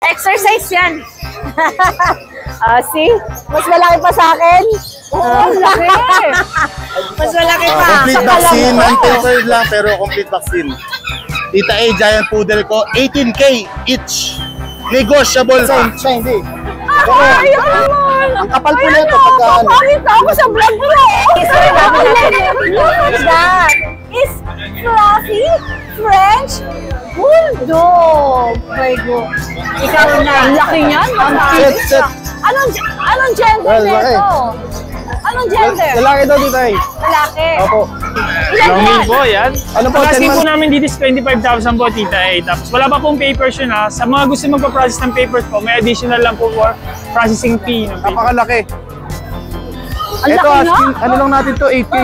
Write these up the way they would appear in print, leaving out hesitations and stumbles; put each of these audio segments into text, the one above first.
Exercise yan. See? Mas malaki pa sa akin. Oo, laki. Mas malaki pa. Complete vaccine, non-tapered lang pero complete vaccine. Tita A, giant poodle ko, 18K each. Negotiable pa. Siya hindi. Ay, naman. Ang kapal po na ito pagka ano. Pakita ako sa vlog mo. What's that? Is fluffy French bulldog. My God. Ikaw na. Ang laki niyan. Set. Anong gender nito? Anong gender? Lalaki daw dito eh. Lalaki. Opo. Ilan yan? Po yan. Ano po, Ang 10 po months? namin dito is 25,000 po, Tita A. Tapos wala pa pong papers yun ha. Sa mga gusto magpa-process ng papers po, may additional lang po for processing fee. Ng paper. Napakalaki. Ang Ito, laki na. ano lang natin to, 8K.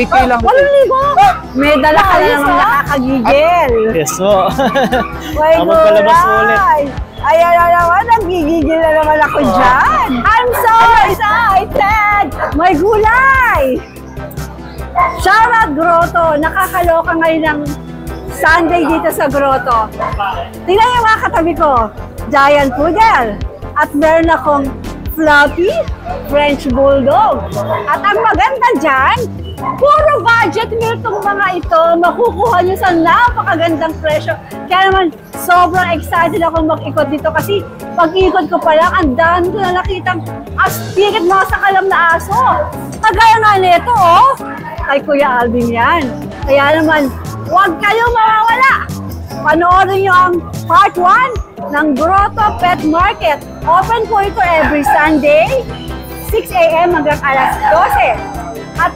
8K lang. 8,000. May dala ka na namang nakakagigil. Yes po. My Tapos palabas po ulit. God. Ayan na naman, nagigigil na naman ako dyan. I'm so excited! May gulay! Shoutout Grotto! Nakakaloka ngayon ng Sunday dito sa Grotto. Tingnan yung mga katabi ko. Giant Poodle. At meron akong Fluffy French Bulldog. At ang maganda dyan, puro budget meal itong mga ito. Makukuha nyo sa napakagandang presyo. Kaya naman, sobrang excited ako mag-ikot dito kasi pag-ikot ko pa lang, ang dami ko na nakitang astigit mga sakalam na aso. Kagaya nga nito, oh. Kay Kuya Alvin yan. Kaya naman, huwag kayong mawawala. Panoorin nyo ang part 1 ng Grotto Pet Market. Open po ito every Sunday, 6 a.m. hanggang alas 12. At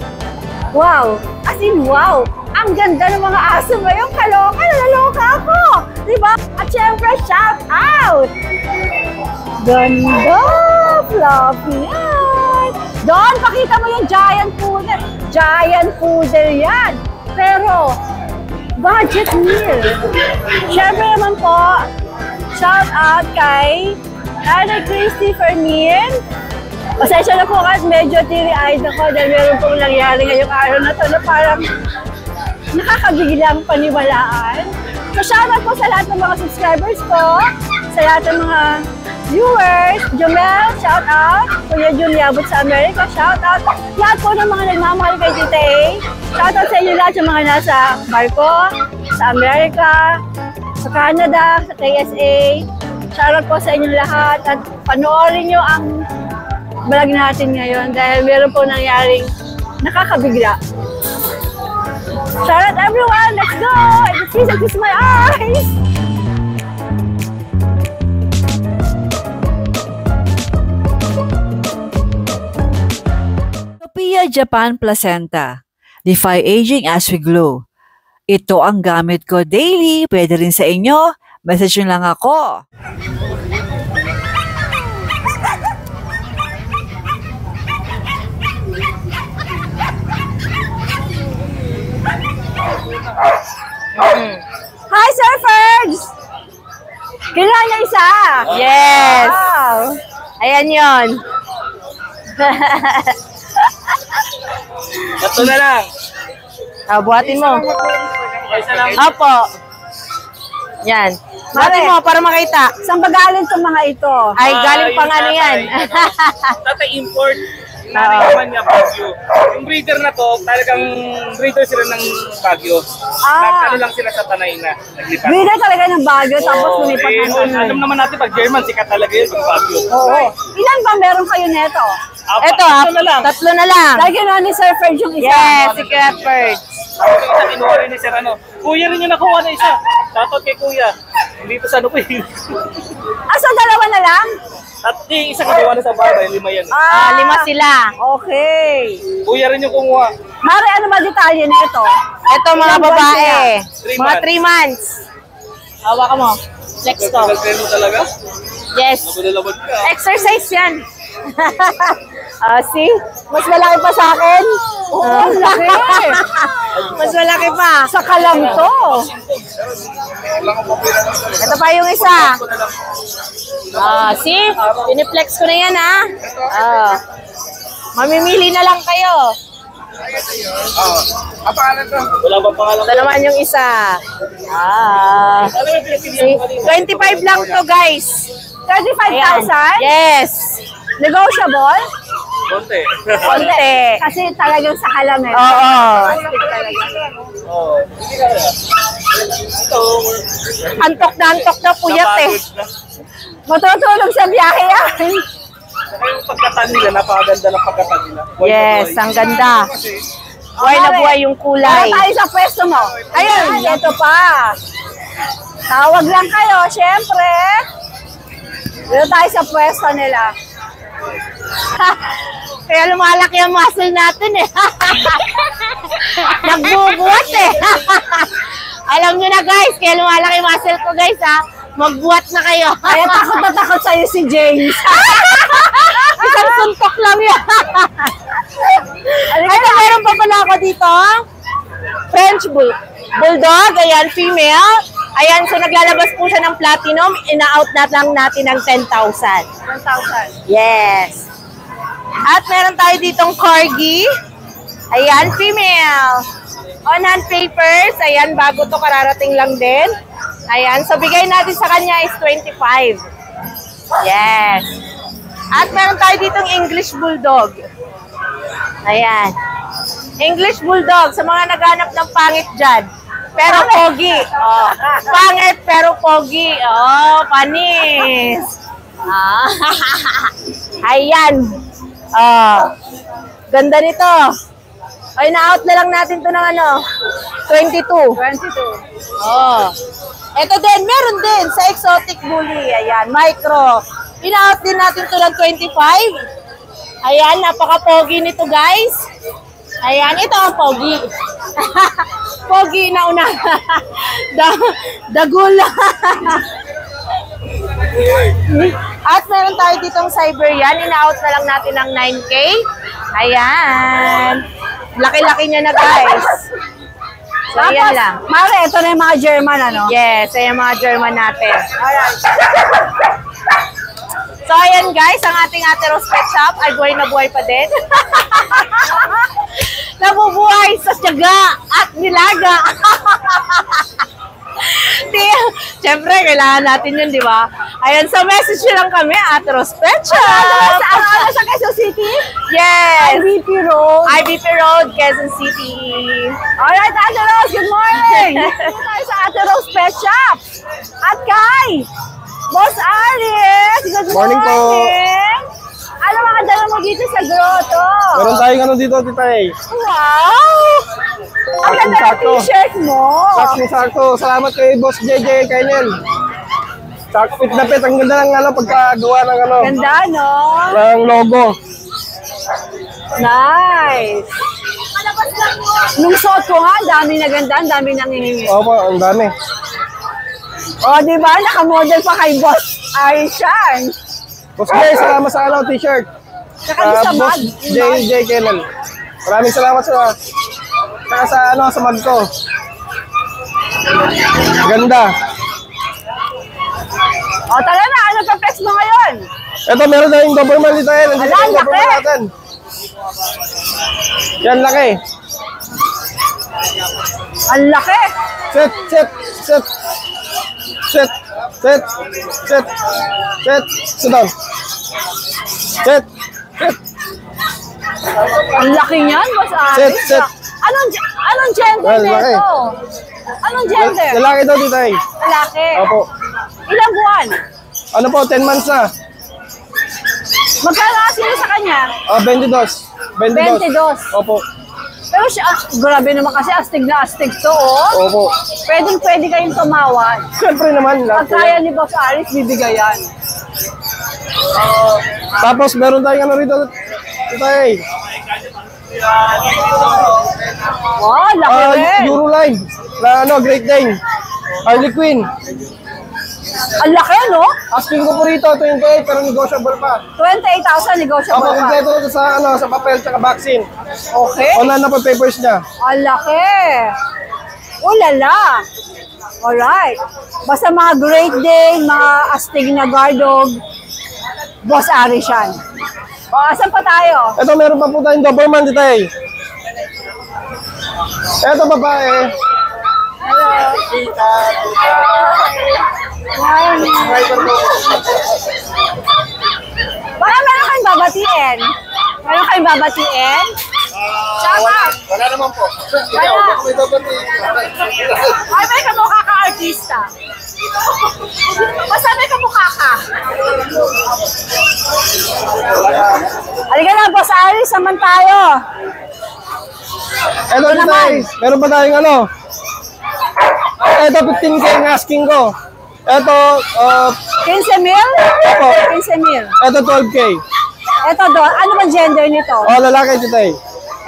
wow, as in wow, ang ganda ng mga aso ngayon. Kaloka, nalaloka ako. Diba? At syempre, shout out! Ganda! Fluffy yan! Doon, pakita mo yung giant poodle. Giant poodle yan. Pero, budget meal. Syempre naman po, shout out kay Nanay Christy Fermin. Pasensya na po kasi medyo teary-eyed ako dahil meron pong nangyari ngayong araw na ito na parang nakakabiglang paniwalaan. So shoutout po sa lahat ng mga subscribers ko, sa lahat ng mga viewers. Jomel, shoutout. Kuya Jun Yabot sa Amerika, shoutout. Lahat po ng mga nagmamahal kay Tita A. Shoutout sa inyo lahat yung mga nasa barko, sa Amerika, sa Canada, sa KSA. Shoutout po sa inyo lahat at panoorin nyo ang vlog natin ngayon dahil meron po nangyaring nakakabigla. Shout out everyone! Let's go! It's easy to kiss my eyes! Sophia Japan Placenta. Defy aging as we glow. Ito ang gamit ko daily. Pwede rin sa inyo. Message nyo lang ako. Hi, surfers! Kailangan niya isa. Yes! Wow! Ayan yun. Ito na lang. Buhatin mo. Isa lang. Opo. Yan. Buhatin mo para makita. Saan ba galing itong mga ito? Ay, galing pang ano yan. Tatay import. Nanay naman niya Baguio. Yung breeder na to, talagang breeder sila ng Baguio. Ano lang sila sa Tanay na naglipat. Breeder talaga ng Baguio, tapos lumipat ng Tanay. Alam naman natin pag German, sikat talaga yun pag Baguio. Oo. Ilan ba meron kayo neto? Ito, Tatlo na lang. Lagi na ni Sir Ferg yung isa. Yes, si Kuya Ferg. Yung isa, kinuha rin ni Sir ano. Kuya rin yung nakuha na isa. Shoutout kay Kuya. Dito sa ano po yun. So dalawa na lang? At yung isa kinuha na sa bahay, 5 yan. 5 sila. Okay. Kuya rin yung kumuha. Mari, ano ba detalye nito? Ito mga babae. Mga 3 months. Hawakan mo. Flex to. Tagal mo talaga? Yes. Nagulalaban ka. Exercise yan. See? Mas malaki pa sa akin. Oo, laki. Mas malaki pa. Sa kalam to. Ito pa yung isa. See? Piniplex ko na yan, ha? Mamimili na lang kayo. Ang pangalan to? Wala bang pangalan? Ito naman yung isa. Ano yung pinipilihan mo kanina? 25 lang to, guys. 35,000? Yes. Negotiable? Konti. Konti. Kasi talagang sa kalamin. Oo. Hindi ka na. Ito. Antok na puyat eh. Napagod na. Matutulog sa biyahe yan. Saka yung pagkatan nila, napakaganda ng pagkatan nila. Yes, ang ganda. Buhay na buhay yung kulay. Wala tayo sa pwesto mo. Ayun, ito pa. Tawag lang kayo, syempre. Dito tayo sa pwesto nila. Kaya lumalaki ang muscle natin eh. Nagbubuhat eh. Alam nyo na guys, kaya lumalaki yung muscle ko guys ha. Magbuhat na kayo. Kaya takot na takot sa'yo si James. Isang suntok lang yan. Ay, meron pa pala ako dito. French Bulldog. Ayan, female. Ayan, so naglalabas po siya ng platinum. Ina-out na lang natin ng 10,000. 10,000? Yes. At meron tayo ditong Corgi. Ayan, female. On hand papers. Ayan, bago to, kararating lang din. Ayan, so bigay natin sa kanya is 25. Yes. At meron tayo ditong English Bulldog. Ayan. English Bulldog, sa mga naghanap ng pangit dyan. Pero pogi. Oh. Pangit pero pogi. Oh, panis. Ayan. Oh. Ganda nito. Ay, na-out na lang natin to ng ano, 22. 22. Oh. Ito din, meron din sa exotic bully. Ayan, micro. Ina-out din natin to ng 25. Ayan, napaka-pogi nito, guys. Ayan, ito ang pogi. Pogi na una. Dagula. At meron tayo ditong Siberian. Ina-out na lang natin ng 9K. Ayan. Laki-laki niya na, guys. So, ayan lang. Mare, ito na yung mga German, ano? Yes, ayan yung mga German natin. So, ayan guys, ang ating Ate Rose Pet Shop ay buhay na buhay pa din. Nabubuhay sa tiyaga at nilaga. Siyempre, kailangan natin yun, di ba? Ayan, so message nyo lang kami, Ate Rose Pet Shop. Ano sa Quezon City? Yes. IBP Road. IBP Road, Quezon City. Alright, Ate Rose, good morning. Dito tayo sa Ate Rose Pet Shop. At kay Boss Aris, good morning. Morning po. Ano mga dala mo dito sa grotto? Meron tayong ano dito, titay. Wow! Ang ganda ng Sakto. t-shirt mo. Sakto. Salamat kay Boss JJ Kainel. Sakto fit na fit. Ang ganda ng ano, pagkagawa ng ano, Ganda, no? ng logo. Nice. Nung suot ko nga, ang dami na ganda, ang dami nangihingi. Opo, ang dami. O, di ba? Nakamodel pa kay Boss Arishan. Boss Jay, salamat sa ano, t-shirt. Saka doon sa Boss mug. JJ Kainel. Maraming salamat sa ano, sa mug ko. Ganda. O, tara na. Ano pa flex mo ngayon? Ito, meron tayong Doberman dito. Nandito Ala, yung Doberman laki. natin. Yan, laki. Ang laki. Set. Sit down. Sit. Ang laki niyan, Boss Aris. Set. Anong gender Well, laki. nito? Anong gender? Lalaki daw dito eh. Lalaki. Opo. Ilang buwan? Ano po, 10 months na. Magkano sila sa kanya? 22. 22. Opo. Pero siya, grabe naman kasi astig na astig to, oh. Opo. Pwede kayong tumawad. Siyempre naman. Pag lahat po kaya yan. ni Boss Aris, bibigayan. Tapos meron tayong ano rito. Ito eh. Wow, laki rin. Euroline. Na ano, Great Dane. Harley Quinn. Ang laki, no? Asking ko po rito, 28 pero negotiable pa. 28,000 negotiable Opo, pa. kompleto na to sa ano, sa papel tsaka vaccine. Okay. Online na po papers niya. Ang laki. Ulala. Alright. Basta mga Great Dane, mga astig na guard dog, Boss Aris yan. O, asan pa tayo? Ito, meron pa po tayong Doberman dito eh. Ito babae. Baka meron kayong babatiin. Meron kayong babatiin? Wala naman po. Ay, may kamukha ka artista. Basta may kamukha ka. Halika na, Boss Ali, saman tayo. Ito naman. naman. Meron pa tayong ano? Ito 15K ang asking ko. Ito, 15 mil? Opo. 15 mil. ito 12K. Ito doon, ano ba gender nito? Lalaki today.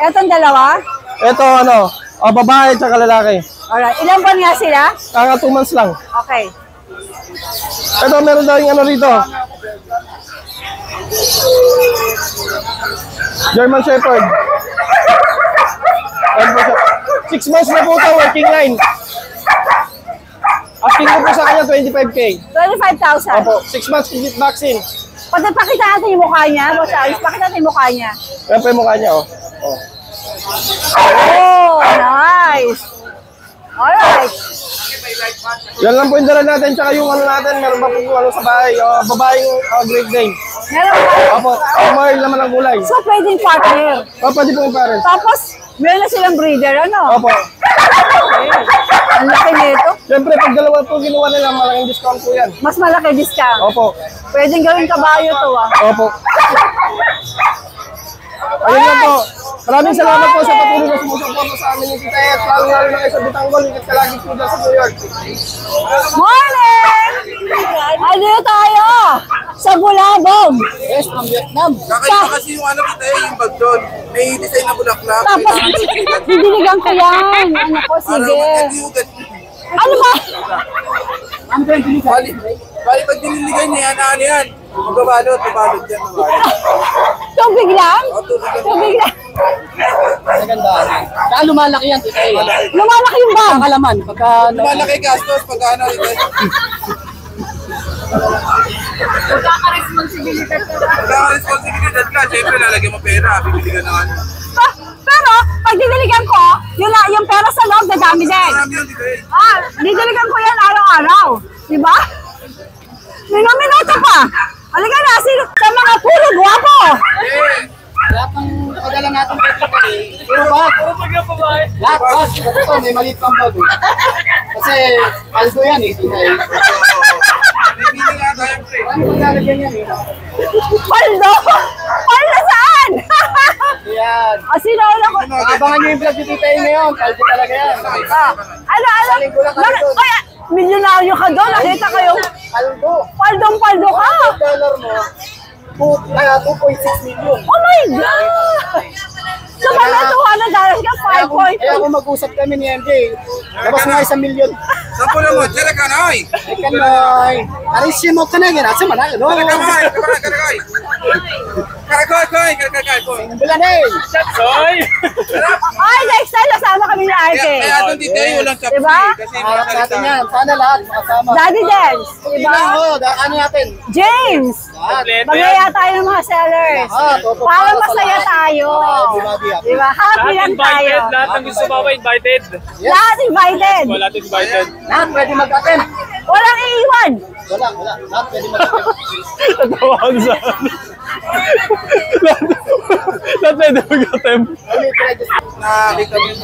Etong dalawa? Ito ano, babae at lalaki. Alright, ilang buwan nga sila? Kaka 2 months lang. Okay. Ito, meron tayong ano rito. German Shepherd. 6 months na po ito, working line. Asking ko po sa kanya 25K. 25,000. Opo, 6 months complete vaccine. Pakita natin yung mukha niya, Boss Alice. Pakita natin yung mukha niya. Yan po yung mukha niya, oh. Oh, nice. Alright. Yan lang po yung dala natin, tsaka yung ano natin, meron pa po ano sa bahay, babaeng Great Dane. Meron ba? Opo, mahal naman ang gulay. So, pwedeng partner. Pwede po yung parents. Tapos, meron na silang breeder, ano? Opo. Ang laki nito. Siyempre, pag dalawa po ginawa nila, malaking discount po yan. Mas malaki discount. Opo. Pwedeng gawing kabayo to, ah. Opo. Ayun lang po. Maraming salamat po sa patuloy na sumusuporta sa amin ni Tita Ed. Lalo na kayo sa Bitanggol. Ingat ka lagi po dyan sa New York. Morning! Ano tayo? Sa Bulabog. Yes, from Vietnam. Kakaiba kasi yung ano kita yung bag doon. May design na bulaklak. Tapos, didiligan ko yan. Ano ko, sige. Ano ba? Bali, pag diniligan niya, ano yan? Magbabalot yan. Tubig lang? O, tubig lang. Tubig lang. Kaya lumalaki yan, Tita A. Lumalaki yung bag. Kalaman, pagka... Malaki gastos pag ano. Magkaka-responsibilidad ka. Siyempre, lalagyan mo pera. Bibili ka ng ano. Pero, pag didiligan ko, yung pera sa loob, dadami din. Marami yun, dito eh. Didiligan ko yan araw-araw. Diba? Minuto pa. Halika na, sa mga puro guwapo. Lahat ng padala natin kay Tita A, puro bag. Lahat bag. Ito, may maliit pang bag. Kasi, aldo yan eh, Tita A. Bibili nga tayo, pre. Ano kung lalagyan yan eh? Paldo? Paldo saan? Yan. Sino ulo ko? Abangan nyo yung vlog ni Tita A ngayon, aldo talaga yan. Ano? Milyonaryo ka doon. Nakita ko yung Aldo. paldong-paldo ka. $1 mo, 2.6 million. Oh my God! So, pag may $200 ka, Kaya kung mag-usap kami ni MJ, labas nga 1 million. Sampo na mo, tiyara ka na, oy. Kanay, arisin mo ka na yan, asa malaki, no? Karakoy. Karakoy. Bulan eh! Soy! Ay, next time, nasama kami ni Arte. Kaya doon dito walang chop Diba? kasi Harap natin yan, sana lahat makasama. Daddy Dance. Hindi Diba? lang, ano natin? James. Lahat. Magaya tayo ng mga sellers. Opo, Para sa masaya lahat. tayo. Everybody happy. Diba? Happy Lahat lang tayo. invited, lahat ng gusto pa invited. Lahat invited. Wala lahat invited. Lahat pwede mag-attend. Walang iiwan. Wala. Lahat pwede mag-attend. Tatawa ko sa lahat pwede mag-attempt. nakita mo yung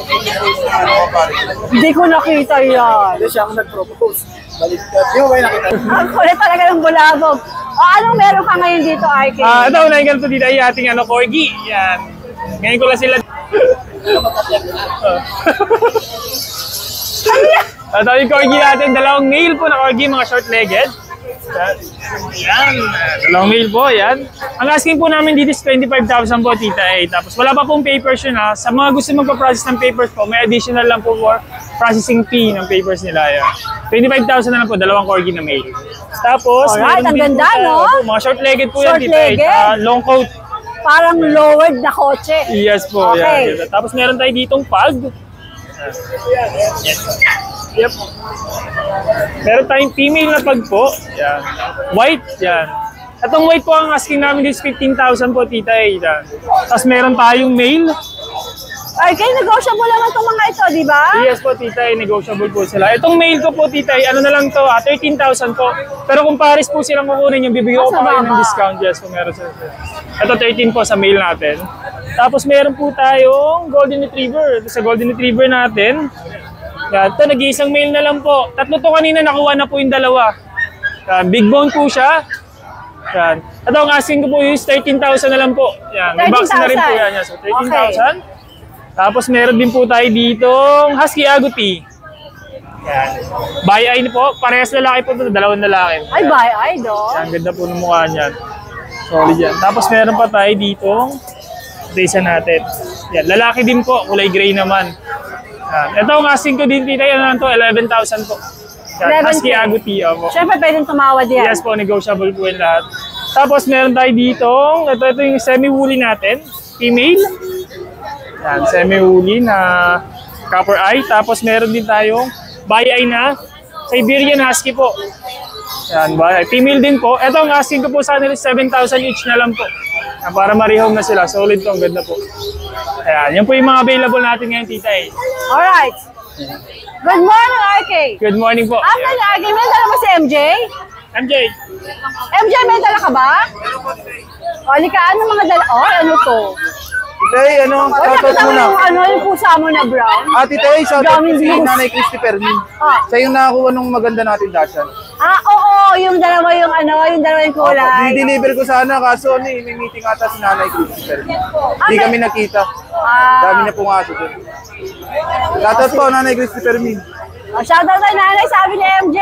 ano ko pare. Hindi ko nakita yan. Hindi siya ang nag-propose. Baliktad. Di mo ba yung nakita? Ang kulit talaga ng bulabog. O, anong meron ka ngayon dito, Arky? Ito, unahin ka ito dito ay ating corgi. Yan. Ngayon ko lang sila. Ito yung corgi natin. Dalawang male po na corgi, mga short-legged. Yan. Dalawang male po, yan. Ang asking po namin dito is 25,000 po, Tita A. Tapos wala pa pong papers yun ha. Sa mga gusto magpa-process ng papers po, may additional lang po for processing fee ng papers nila. Yan. 25,000 na lang po, dalawang corgi na male. Tapos, Alright, meron ang din ganda, po no? po, mga short-legged po yan, Tita Short-legged? A. Long coat. Parang lowered na kotse. Yes po, Okay. yan. Tapos meron tayo ditong pug. Yes. Yep. Meron tayong female na pug po. Yan. White, yan. Itong white po ang asking namin is 15,000 po, Tita A. Yan. Tapos meron tayong male. Ay, kayo negotiable naman itong mga ito, di ba? Yes po, tita, negotiable po sila. Itong male ko po, tita, ano na lang to, 13,000 po. Pero kung pares po silang kukunin, yung bibigyan ko Sa pa kayo ng baba. discount. Yes, kung meron sila. Ito, 13 po sa male natin. Tapos meron po tayong golden retriever. Ito sa golden retriever natin. Yan, ito, nag-iisang male na lang po. Tatlo to kanina, nakuha na po yung dalawa. Yan, big bone po siya. Yan. Ito, ang asking ko po is 13,000 na lang po. Yan, may vaccine na rin po yan. So, 13,000. Tapos meron din po tayo ditong Husky Agouti. Yan. By eye po. Parehas lalaki po ito. Dalawang lalaki. Ay, by eye, do. Yan, ganda po ng mukha niyan. Solid yan. Tapos meron pa tayo ditong isa natin. Yan, lalaki din po. Kulay gray naman. Yan. Ito ang asking ko din dito. Yan lang to, 11,000 po. Yan, 11K. Husky Agouti. Opo. Siyempre, pwedeng tumawad yan. Yes po, negotiable po yung lahat. Tapos meron tayo ditong, ito yung semi-woolly natin. Female. Yan, semi-woolly na copper eye. Tapos meron din tayong by eye na Siberian Husky po. Yan, by eye. Female din po. Ito ang asking ko po sa kanila 7,000 each na lang po. Yan, para marihong na sila. Solid to, ang ganda po. Ayan, yan po yung mga available natin ngayon, tita eh. Alright. Good morning, RK. Good morning po. After the RK, may dala mo si MJ? MJ, MJ, may dala ka ba? O, lika, ano mga dala? Oh, ano to? Tay, ano, O, shoutout nakita mo muna. yung ano, yung pusa mo na brown? Tay, shoutout Brownie ko si blues. Nanay Christy Permin. Ah. Siya yung nakakuha nung maganda natin dashan. Ah, oo, yung dalawa yung ano, yung dalawa yung kulay. Di-deliver ko sana, kaso may meeting ata si Nanay Christy Permin. Hindi Ah, kami nakita. Ah. Dami na pong aso doon. Shoutout po, Nanay Christy Permin. Oh, shoutout kay nanay, sabi ni MJ.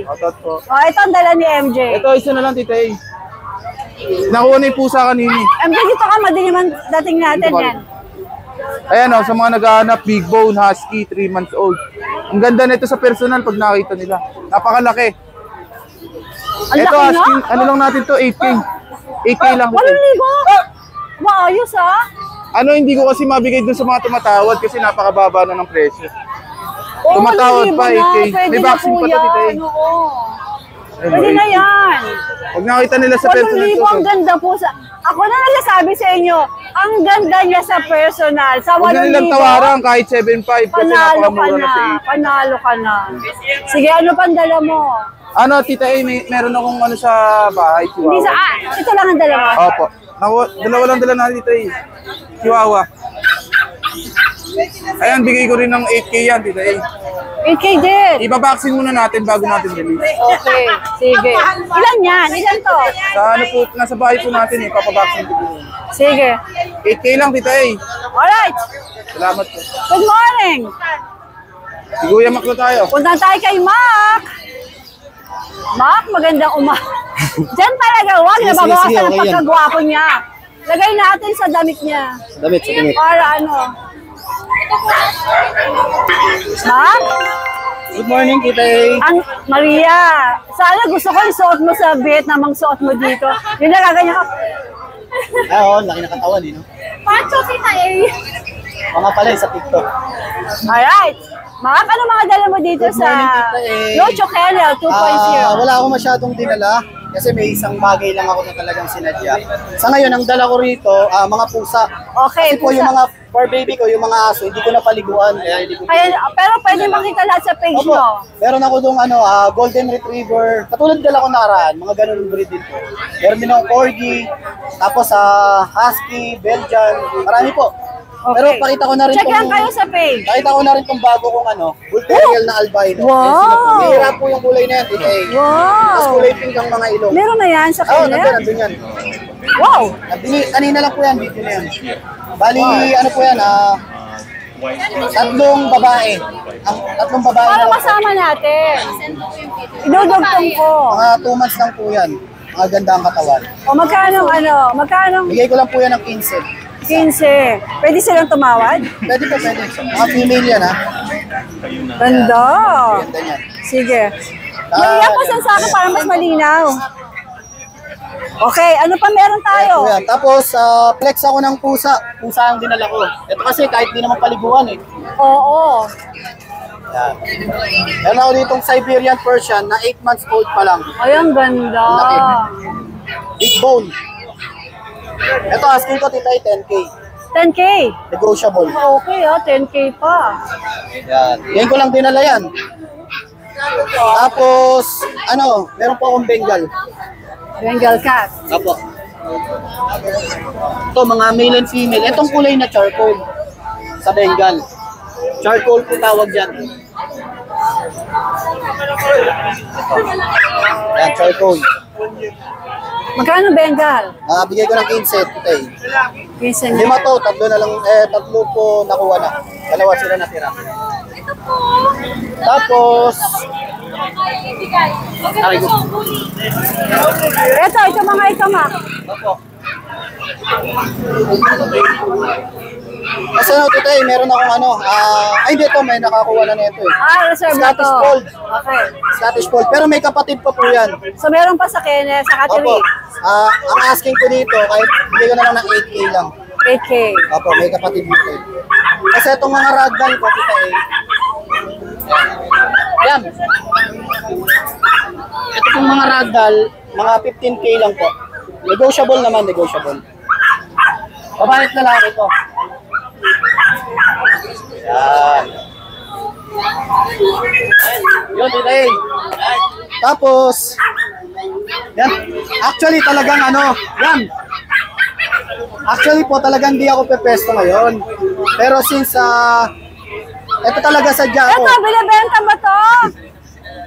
Shoutout po. Oh, ito ang dala ni MJ. Ito, isa na lang, Titay. Nakuha na yung pusa kanini. MJ, dito ka, madilim ang dating natin yan. Ayan sa mga naghahanap, big bone, husky, 3 months old. Ang ganda nito sa personal pag nakita nila. Napakalaki. Ang Ito, laki, no? husky, ano lang natin to, 8K. 8K lang. 8,000? Maayos, ah. Ano, hindi ko kasi mabigay dun sa mga tumatawad kasi napakababa na ng presyo. Oo, Tumatawad 1,000 pa, na. 8K. Pwede May na vaccine po pa to, yan. Titay. Oo. Ayun, Pwede na 8K. yan. Pag nakita nila sa personal 8,000, to, ang ganda po sa... Ako na nagsasabi sa inyo, ang ganda niya sa personal. Sa huwag na nilang 8,000, tawaran kahit 7.5 kasi panalo ka napakamura na. na sa Panalo ka na. Sige, ano pang dala mo? Ano, Tita A, meron akong ano sa bahay, Hindi sa... Chihuahua. Ah, ito lang ang dala mo. Opo. Dalawa lang dala natin, Tita A. Chihuahua. Ayan, bigay ko rin ng 8K yan, Tita A. 8K din. Iba-vaccine muna natin bago natin release. Okay, sige. Ilan yan? Ilan to? Sa ano po, nasa bahay po natin, papavaccine ko din. Sige. 8K lang, Tita A. Alright. Salamat po. Good morning. Si Kuya Mac na tayo. Punta tayo kay Mac. Mac, magandang Diyan talaga, wag na babawasan ang pagkagwapo niya. Lagay natin sa damit niya. Damit, sa damit. Para ano. Mac, Good morning, Tita A. Maria, sana gusto ko yung suot mo sa Vietnam ang suot mo dito. Yung nagaganyan ka. Oo, laki ng katawan, no? Pacho, Tita A. Mga pala sa TikTok. Alright. Mac, ano mga dala mo dito Good sa morning, Tita A. Locho Kennel 2.0? Wala akong masyadong dinala kasi may isang bagay lang ako na talagang sinadya. Sa ngayon, ang dala ko rito, mga pusa. Okay, Kasi po yung mga for baby ko, yung mga aso, hindi ko napaliguan. Kaya hindi ko pero pwede makita lahat sa page Opo, mo. meron ako dong golden retriever. Katulad dala ko nakaraan, mga ganun breed din po. Meron din akong corgi, tapos husky, Belgian, marami po. Okay. Pero pakita ko na rin Check lang kayo sa page. Pakita ko na rin tong bago kong Bull Terrier na albino. Wow! Mahirap po yung kulay na yan, Tita A. Tapos Wow! kulay pink ang mga ilong. Meron na yan sa Oo, kennel? nandun yan. Wow! Kanina lang po yan, video na yan. Bali, ano po yan, tatlong babae. Ang tatlong babae Para na lang po. masama natin. Idudugtong ko. Mga 2 months lang po yan. Mga ganda ang katawan. O magkano? Bigay ko lang po yan ng 15. 15. Pwede silang tumawad? Pwede po, pwede. Mga female yan, Ganda. Ganda yan. Sige. Maria, pasan sa akin para mas malinaw. Okay, ano pa meron tayo? Ayan po yan. Tapos, flex ako ng pusa. Pusa ang dinala ko. Ito kasi kahit di naman paliguan Oo. Yan. Meron ako ditong Siberian Persian na 8 months old pa lang. Ay, ang ganda. Big bone. Ito, asking ko, Tita, 10K. 10K. Negotiable. Okay, 10K pa. Yan. Yan ko lang dinala yan. Tapos, ano, meron po akong Bengal. Bengal cat. Apo. Ito, mga male and female. Itong kulay na charcoal sa Bengal. Charcoal po tawag dyan. Ito. Yan, charcoal. Magkano Bengal? Bigay ko ng 15. Okay. Minsan Lima to, tatlo na lang, tatlo po nakuha na. Dalawa sila natira. Tapos, ay, ito mga ito, Mac. Opo. Kasi ano, tito, meron akong ano, ay hindi to, may nakakuha na nito eh. Reserve na to. Scottish Fold. Okay. Scottish Fold, pero may kapatid pa po yan. So, meron pa sa Kenneth, sa Opo. Catherine. Ang asking ko dito, kahit bigay ko na lang ng 8K lang. 8K. Opo, may kapatid dito eh. Kasi itong mga ragdoll ko, tita eh. Yan. Ito pong mga ragdoll, mga 15K lang po. Negotiable naman, negotiable. Babae na lang ito. Yan. Yun, tita eh. Tapos, yan. Actually, talagang ano, yan. Actually po, talagang di ako pepesto ngayon. Pero since, ito talaga sadya ko. Ito, binibenta ba to?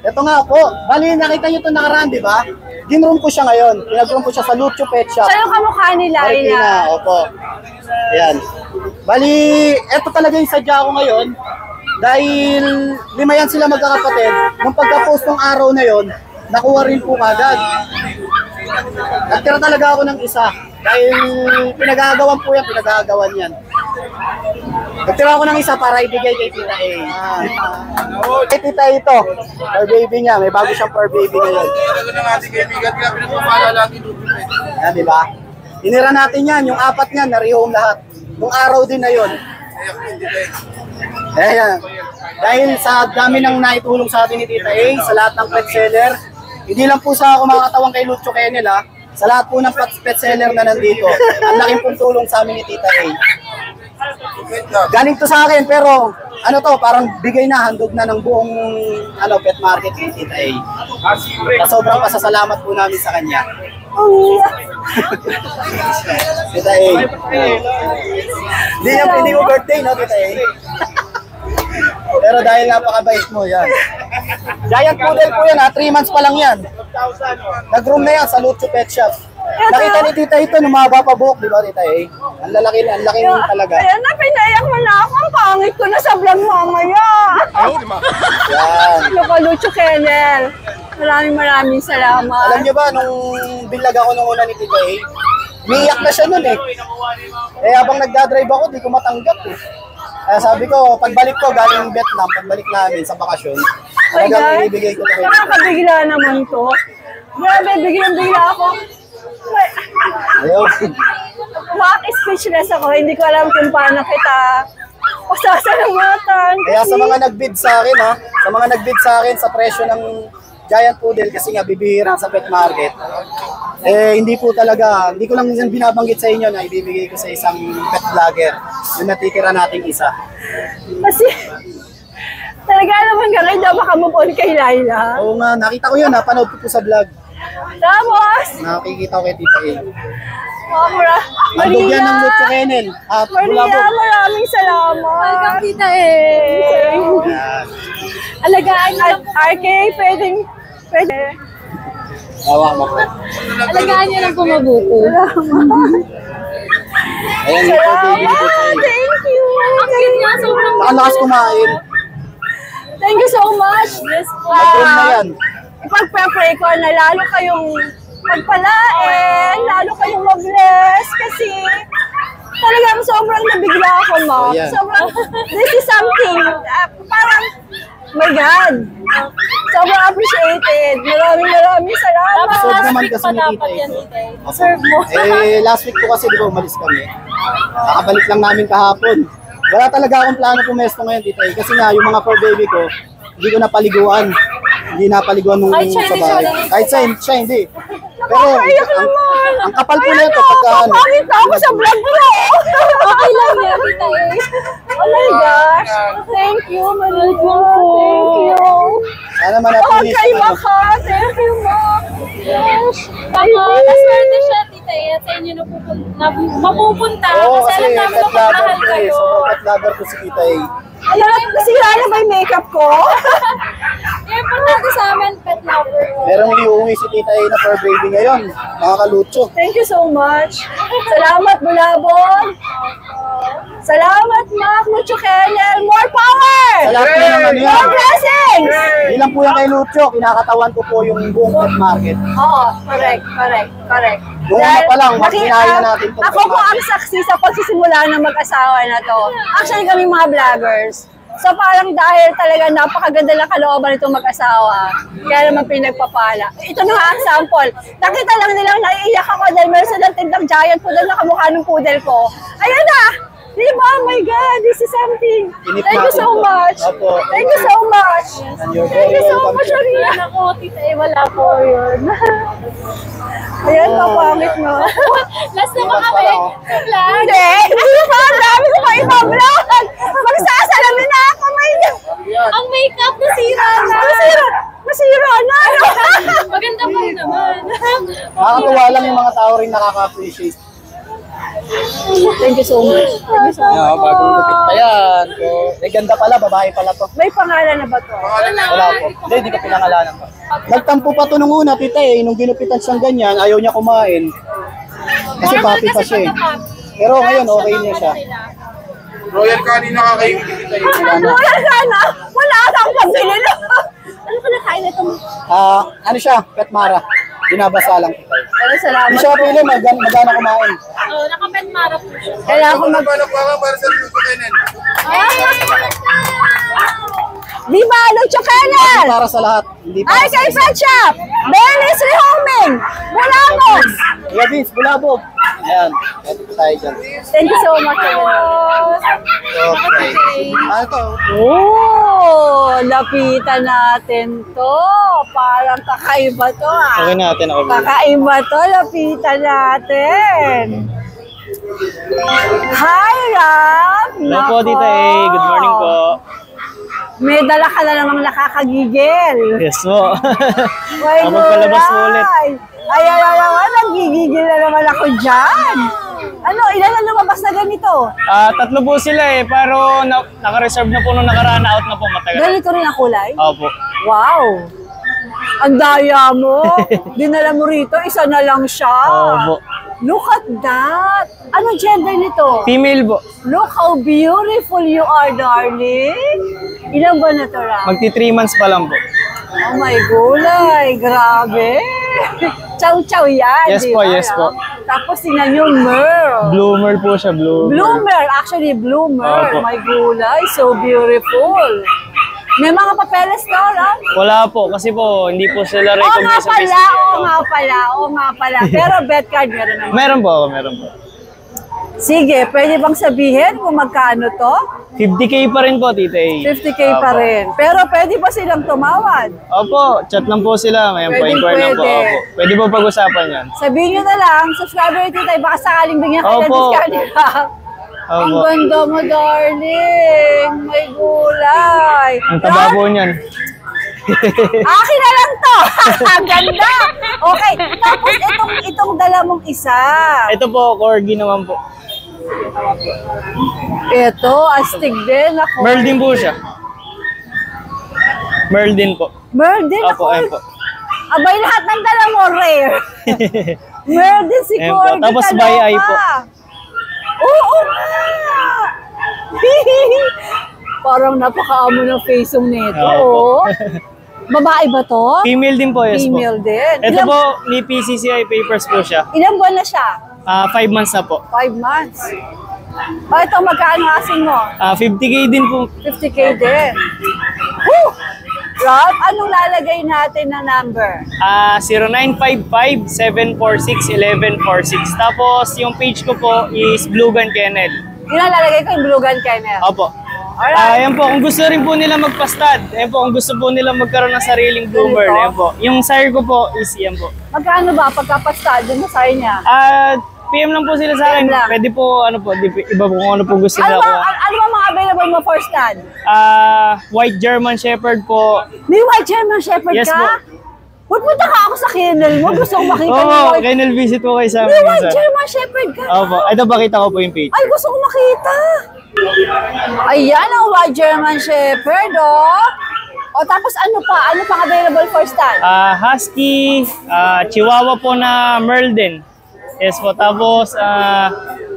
Ito nga po. Bali, nakita nyo ito nakaraan, di ba? Ginroom ko siya ngayon. Pinag-room ko siya sa Lucho Pet Shop. So, yung kamukha nila, Marikina, opo. Ayan. Bali, ito talaga yung sadya ko ngayon. Dahil 5 yan sila magkakapatid. Nung pagka-post ng araw na yon, nakuha rin po kagad. Nagtira talaga ako ng isa. Dahil pinagagawan po yan, pinagagawan yan. Nagtira ako ng isa para ibigay kay Tita A. Kay Tita ito, fur baby niya. May bago siyang fur baby ngayon. Talaga ng ating kaibigan kaya pinagpapala lagi dito. Yan, di ba? Tinira natin yan, yung 4 niyan, na-rehome lahat. Nung araw din na yun. Ayan. Dahil sa dami ng naitulong sa atin ni Tita A, sa lahat ng pet seller, hindi lang po sa kumakatawang kay Lucho Kennel ha, sa lahat po ng pet seller na nandito, ang laking pong tulong sa amin ni Tita A. Galing to sa akin, pero ano to, parang bigay na, handog na ng buong pet market ni Tita A. Sobrang pasasalamat po namin sa kanya. Tita A. Hindi mo birthday, no, Tita A? Pero dahil napakabait mo, yan. Giant Poodle po yan, 3 months pa lang yan. Nag-room na yan sa Lucho Pet Shop. Nakita ni Tita ito, numaba pa buhok, di ba, Tita A? Ang laki nun talaga. Ayan na, pinayak mo na ako. Ang pangit ko na sa vlog mamaya. Yan. Lucho Kennel. Maraming salamat. Alam niyo ba, nung bilag ako nung una ni Tita A, umiiyak na siya nun eh. Eh, habang nagdadrive ako, di ko matanggap eh. Kaya sabi ko, pagbalik ko galing Vietnam, pagbalik namin sa bakasyon, talagang ibibigay ko na kayo. Nakakabigla naman to. Grabe, biglang-bigla ako. Ayun. Speechless ako. Hindi ko alam kung paano kita pasasalamatan. Kaya sa mga nag-bid sa akin sa mga nag-bid sa akin sa presyo ng Giant Poodle kasi nga bibihira sa pet market, hindi po talaga, hindi ko lang minsan binabanggit sa inyo na ibibigay ko sa isang pet vlogger yung natitira nating isa. Kasi, talaga naman gano'n, daw makamove on kay Laila. Oo nga, nakita ko yun, napanood ko po sa vlog. Tapos, Nakikita ko kay Tita A. Mandog yan ng Lucho Kennel. At Maria, maraming salamat. Welcome, Tita A. Alagaan niyo lang po. RK, pwede. Hawak mo po. Alagaan niyo lang po mabuko. Ayan yung po baby ni Tita A. Thank you. Ang cute nga, sobrang Saan lakas kumain? Thank you so much. Yes po. Mag-room na yan. Ipag-pray ko na lalo kayong pagpalain, lalo kayong ma-bless kasi talagang sobrang nabigla ako, Ma. Oh, yeah. Sobrang, this is something, parang, my God, sobrang appreciated. Maraming salamat. Serve naman kasi ni Tita ito. Serve mo. Last week po kasi di ba umalis kami. Nakabalik lang namin kahapon. Wala talaga akong plano pumesto ngayon, Tita A. Kasi nga, yung mga fur baby ko, hindi ko napaliguan. Hindi napaliguan nung sa bahay. Kahit siya, hindi. Nakakaiyak naman. ang kapal po Ay, nito pagka ano. Pangit na ako sa vlog bro. Okay lang yan, Tita A. Oh my gosh. Thank you, Manugo. Thank you. Sana manatilis Okay, yung ano. Maka. Thank you, Ma. Yes. Ako, naswerte siya, Tita A, at sa inyo mapupunta. Oo, kasi kasi alam namin pet lover magmahal ko eh. kayo. Sobrang pet lover ko si Tita A. Alam, nasira na ba yung makeup ko? Eh, importante sa amin, pet lover ko. Merong iuwi si Tita A na fur baby ngayon. Mga kalutso. Thank you so much. Salamat, Bulabog. Salamat, Mac. Mucho Kennel. More power! Sa lahat po ng ano yan. More blessings! Hindi lang po yan kay Lucho. Kinakatawan ko po yung buong pet market. Oo, correct. Yung una pa lang, mas kinaya natin itong Ako po ang saksi sa pagsisimula ng mag-asawa na to. Actually, kami mga vloggers. So parang dahil talaga napakaganda ng kalooban itong mag-asawa, kaya naman pinagpapala. Ito na nga example. Nakita lang nilang naiiyak ako dahil meron silang tindang giant poodle na kamukha ng poodle ko. Ayun na! Di ba? Oh my God, this is something. Inip Thank you natin so to. much. Opo. Thank you so much. And you're Thank very you so welcome. much, Arina. Ako, Tita A, wala po yun. Ayan, papangit no. Last na ba kami? Vlog? Hindi! Hindi pa! Ang dami ko pa ipa-vlog! Magsasalamin na ako! Ang makeup nasira na. Masira na! Maganda pa rin naman. Nakakatuwa lang yung mga tao rin nakaka-appreciate. Thank you so much. Yeah, bagong lupit pa yan. So, ganda pala, babae pala to. May pangalan na ba to? Wala po. Hindi ko pinangalanan pa. Nagtampo pa to nung una, Tita eh. Nung ginupitan siyang ganyan, ayaw niya kumain. Kasi papi pa siya eh. Pero ngayon, okay niya siya. Royal kanina kakainin kita yun. Wala sana! Wala kang pambili na! Ano ka nakain na ito? Ano siya? Pet Mara. Binabasa lang kita. Ano, salamat. Hindi siya pili, magana kumain. Oh, naka-pet mara po siya. Kailangan ko mag... Paano pa ka para sa luto kainin? Di ba, Lucho Kennel? Para sa lahat. Hindi Ay, para kay sa Pet Shop! Belis Rehoming! Bulabog! Yeah, Vince, bulabog. Ayan, ito tayo dyan. Thank you so much. Okay. Ano to? Oh, lapitan natin to. Parang kakaiba to ah. Okay natin ako. Kakaiba to, lapitan natin. Hi, Ram! Hello po, Tita A. Good morning po. May dala ka na namang nakakagigil. Yes po. May Magpalabas po ulit. Ay, naman, nagigigil na naman ako dyan. Ano, ilan na lumabas na ganito? Tatlo po sila eh, pero naka-reserve na po nung nakaraan, out na po matagal. Ganito rin ang kulay? Opo. Wow! Ang daya mo! Dinala mo rito, isa na lang siya. Opo. Look at that! Ano gender nito? Female po. Look how beautiful you are, darling! Ilan ba na to, Ram? Magti 3 months pa lang po. Oh my gulay! Grabe! Chow-chow yan, Yes di po, ba, yes Ram? po. Tapos tingnan yung Merl. Bloomer po siya, bloomer. Bloomer, actually bloomer. Opo. My gulay, so beautiful. May mga papeles to, Ram? Wala po, kasi po, hindi po sila Oo nga recommend sa pala, business. oo nga pala. Pero bet card meron naman. Meron po, meron po. Sige, pwede bang sabihin kung magkano to? 50K pa rin po, Tita A. 50K pa Opo. rin. Pero pwede ba silang tumawad? Opo, chat lang po sila. May Pwedeng inquire lang po. pwede. Opo. Pwede po pag-usapan yan. Sabihin nyo na lang, subscriber ni Titay, baka sakaling bigyan kayo ng Opo. discount nila. Ang Opo. ganda mo, darling. May gulay. Ang taba po niyan. Akin na lang to. Ang ganda. Okay. Tapos itong dala mong isa. Ito po, corgi naman po. Ito, astig din. Ako. Merl din po siya. Merl din po. Merl din Opo, ako. ayun po. Abay, lahat ng dala mo, rare. Merl din si Ayun po. Corgi. Tapos kaloka. by eye po. Oo nga. Parang napakaamo ng face-ong nito. Opo. Oh. Babae ba to? Female din po, yes Female po. din. Ito po, may PCCI papers po siya. Ilang buwan na siya? 5 months na po. 5 months. O ito, magkano asin mo? 50K din po. 50K din. Woo! Rob, anong lalagay natin na number? 0955-746-1146. Tapos yung page ko po is Blue Gun Kennel. Yun ang lalagay ko yung Blue Gun Kennel. Opo. Ayan po, kung gusto rin po nila magpastad, ayan po, kung gusto po nila magkaroon ng sariling bluebird, Ganito? ayan po. Yung sire ko po is yan po. Magkano ba pagkapastad yung masaya niya? PM lang po sila sa akin. PM lang. Pwede po, ano po, iba po kung ano po gusto Ano nila. ba mga available mo for stud? White German Shepherd po. May white German Shepherd Yes ka? po. Pupunta ka ako sa kennel mo. Gusto kong makita Oo, yung white. kennel visit po kayo sa May amin. white minsan. German Shepherd ka. Opo, ito pakita ko po yung page. Ay, gusto kong makita. Ayan ang white German Shepherd, oh. O tapos ano pa? Ano pang available for stud? Husky, Chihuahua po na Merle din. Yes po, tapos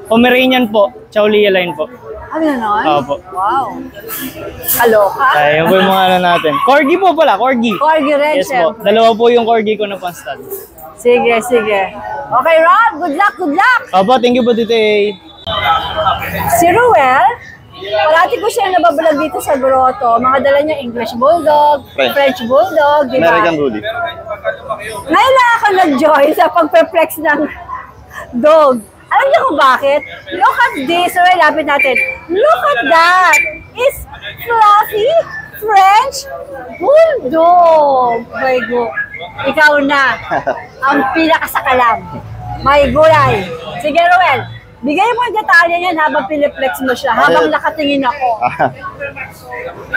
Pomeranian po, Chaulia line po. Ano nun? Opo. Wow. Kaloka. Ayan po yung mga ano natin. Corgi po pala, Corgi. Corgi rin, Yes po, dalawa po yung Corgi ko na pang-stud. Sige, sige. Okay, Rob. Good luck, good luck. Opo, thank you po Tito A. Si Ruel, parati ko siya nabablog dito sa grotto. Mga dala niya English Bulldog, French Bulldog, di ba? American Bully. Ngayon lang ako nag-join sa pagpe-flex ng dog. Alam niyo kung bakit? Look at this. So, lapit natin. Look at that. It's fluffy French Bulldog. My God. Ikaw na ang pinakasakalam. May gulay. Sige, Ruel. Bigay mo yung detalye niyan habang piniplex mo siya, habang nakatingin ako.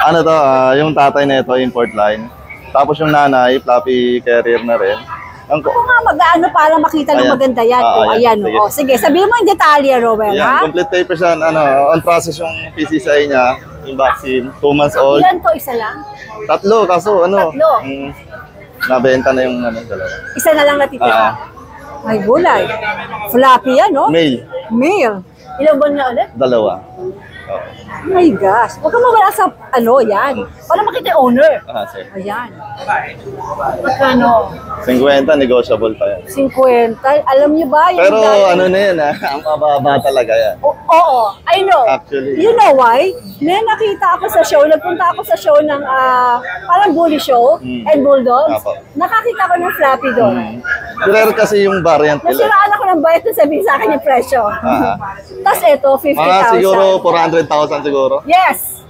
Ano to, yung tatay na ito, import line. Tapos yung nanay, fluffy carrier na rin. Ako nga mag-ano para makita ng Ayan. maganda yan. Ayan. Ayan. Sige. O, sige, sabihin mo yung detalye, Ruel, Yan, ha? complete papers yan. On process yung PCCI niya, yung vaccine, 2 months old. Ilan to? Isa lang? Tatlo, kaso ano, Tatlo. nabenta na yung dalawa. Isa na lang natitira. May gulay. Fluffy yan, no? Male, Male. Ilang buwan na ulit? dalawa. Oh my gosh. Huwag kang mawala sa yan. Para makita yung owner. Sir. Ayan. Magkano? 50, negotiable pa yan. 50. Alam niyo ba? Yung Pero dati- ano na yan ang mababa talaga yan. Oo, I know. Actually. You know why? Nakita ako sa show, nagpunta ako sa show ng parang bully show and bulldogs. Apo. Nakakita ko ng flappy doon. Rare kasi yung variant nila. Nasiraan ako ng bayad na sabihin sa akin yung presyo. Tapos ito, 50,000. Mga siguro 400,000 siguro. Yes.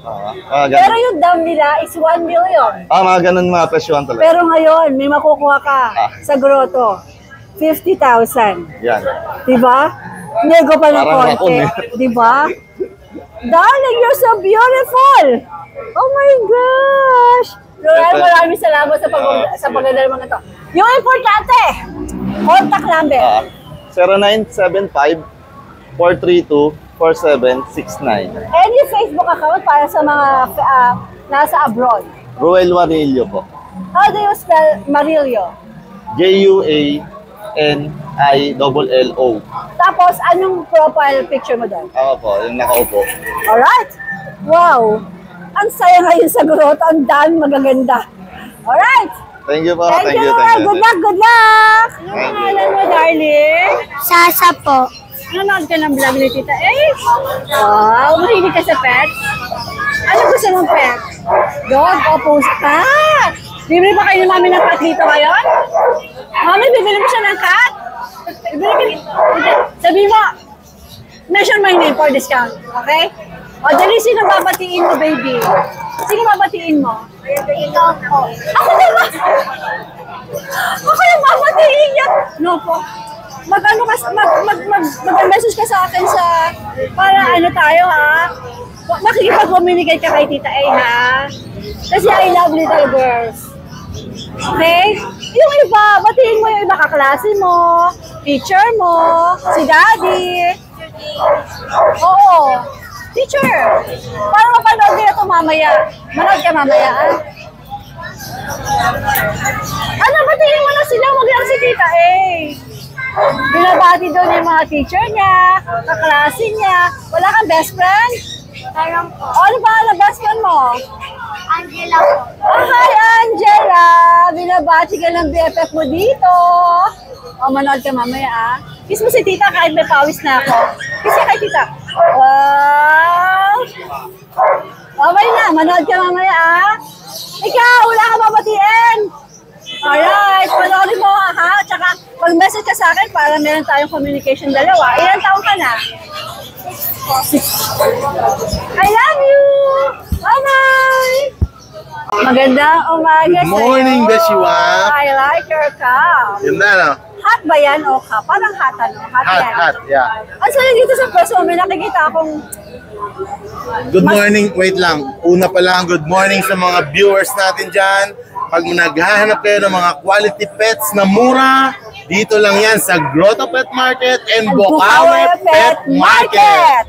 Pero Ganun. yung dam nila is 1 million. Mga ganun mga presyohan talaga. Pero ngayon, may makukuha ka sa grotto. 50,000. Yan. Diba? Nego pa ng Parang konti. rakon eh. Diba? Darling, you're so beautiful! Oh my gosh! Roel, maraming salamat sa pagdadala mo na to. Yung importante, contact number. 0975-432-4769. Any Facebook account para sa mga nasa abroad. Ruel Warillo po. How do you spell Marillo? Juanillo. Tapos, anong profile picture mo doon? Ako po, yung nakaupo. Alright? Wow! Ang saya ngayon sa grotto. Ang dami magaganda. Alright! Thank you po. Thank you, Roel. Good luck, good luck! Ano pangalan mo, darling? Sasa po. Nanonood ka ng vlog ni Tita Ace? Wow, mahilig ka sa pet? Ano gusto mong pet? Dog o pusa? Cat! Bibili ba kayo ni Mami ng cat dito ngayon? Mami, bibili mo siya ng cat? Sabi mo, mention my name for discount, okay? O, dali, sino babatiin mo, baby? Sino babatiin mo? Ikaw po. Ako naman! Ako yung babatiin niya! No po. Mag-message ka sa akin para ano tayo, ha? Makikipag-communicate ka kay Tita A, ha? Kasi I love little girls. Okay? Yung iba, batiin mo yung iba kaklase mo, teacher mo, si daddy. Oo. Teacher. Para mapanood nila ito mamaya. Manood ka mamaya, ha? Ano, batiin mo na sila. Huwag lang si Tita A. Binabati doon yung mga teacher niya, kaklase niya. Wala kang best friend? Parang po. O, ano ba ang best friend mo? Angela po. Oh, hi, Angela! Binabati ka ng BFF mo dito. O, manood ka mamaya, ah. Kiss mo si tita kahit may pawis na ako. Kiss ka kay tita. Wow! Okay na, manood ka mamaya, ah. Ikaw, wala ka babatiin. Alright, panoorin mo, ha? Tsaka, mag-message ka sa akin para meron tayong communication dalawa. Ilan taon ka na? I love you! Bye-bye! Magandang umaga Good morning, sa'yo. Beshiwa. I like your cup. Yun na, no? Hot ba yan o cup? Parang hot ano? Hot yan. Hot, yeah. Ang sarili dito sa preso, may nakikita akong Good morning, wait lang. Una pa lang, good morning sa mga viewers natin dyan. Pag naghahanap kayo ng mga quality pets na mura, dito lang yan sa Grotto Pet Market and Bukawi Pet Market.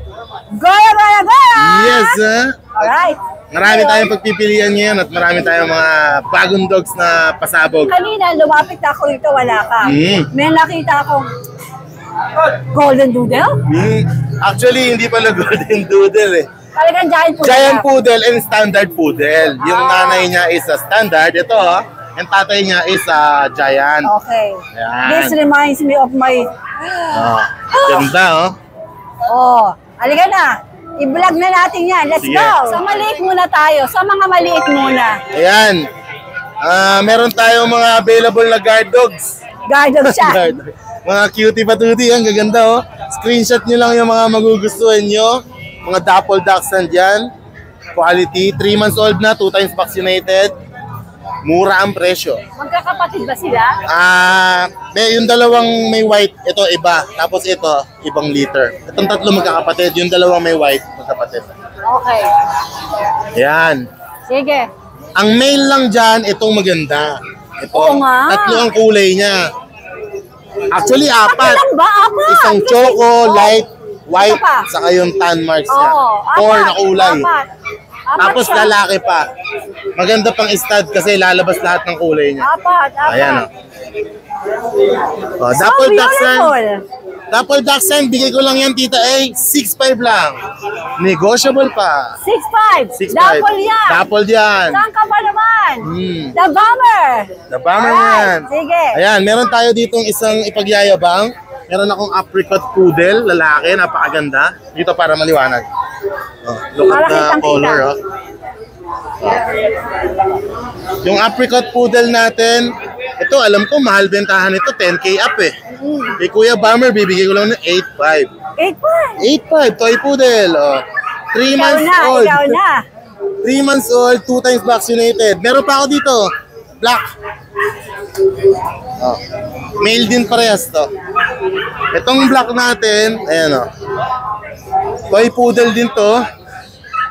Goya, goya, goya! Yes, Alright. marami tayong pagpipilian ngayon at marami tayong mga bagong dogs na pasabog. Kanina, lumapit ako rito, wala ka. May nakita akong golden doodle. Actually, hindi pala golden doodle eh. Talagang giant poodle. Giant poodle and standard poodle. Yung nanay niya is a standard. Ito, and tatay niya is a giant. Okay. Yan. This reminds me of my... Ganda, oh. Oh, halika na. I-vlog na natin yan. Let's Sige. go. Sa maliit muna tayo. Sa mga maliit muna. Ayan. Meron tayong mga available na guard dogs. Guard dog siya. Guard. Mga cutie patuti. Ang gaganda, oh. Screenshot nyo lang yung mga magugustuhan nyo. Mga dapple dachshund yan. Quality. 3 months old na. 2 times vaccinated. Mura ang presyo. Magkakapatid ba sila? Yung dalawang may white, ito iba. Tapos ito, ibang litter. Itong tatlo magkakapatid, yung dalawang may white, magkapatid. Okay. Yan. Sige. Ang male lang dyan, itong maganda. Ito, Oo nga. tatlo ang kulay niya. Actually, Tatlo apat. lang ba? Apat. Isang choco, light, white, Ito pa. saka yung tan marks niya. Oo. 4 na kulay. Apat. Tapos siya. lalaki pa. Maganda pang stud kasi lalabas lahat ng kulay niya. Apat. Ayan, So Dapple dachshund. beautiful. Dapple dachshund, bigay ko lang yan, Tita A. 6'5 lang. Negotiable pa. 6'5". 6'5. Double yan. Double yan. Saan ka pa naman? Hmm. The Bomber. The Bomber Alright, yan. sige. Ayan, meron tayo ditong isang ipagyayabang. Meron akong apricot poodle, lalaki, napakaganda. Dito para maliwanag. Look Para at the kitang-kita. color, oh. Yung apricot poodle natin, ito alam ko mahal bentahan ito, 10K up eh. Kay Kuya Bomber, bibigay ko lang ng 8'5". 8'5". 8'5", toy poodle. 3 Ikaw months na, old. ikaw na. 3 months old, 2 times vaccinated. Meron pa ako dito. Black. Male din parehas to. Itong black natin, ayan o. Toy poodle din to.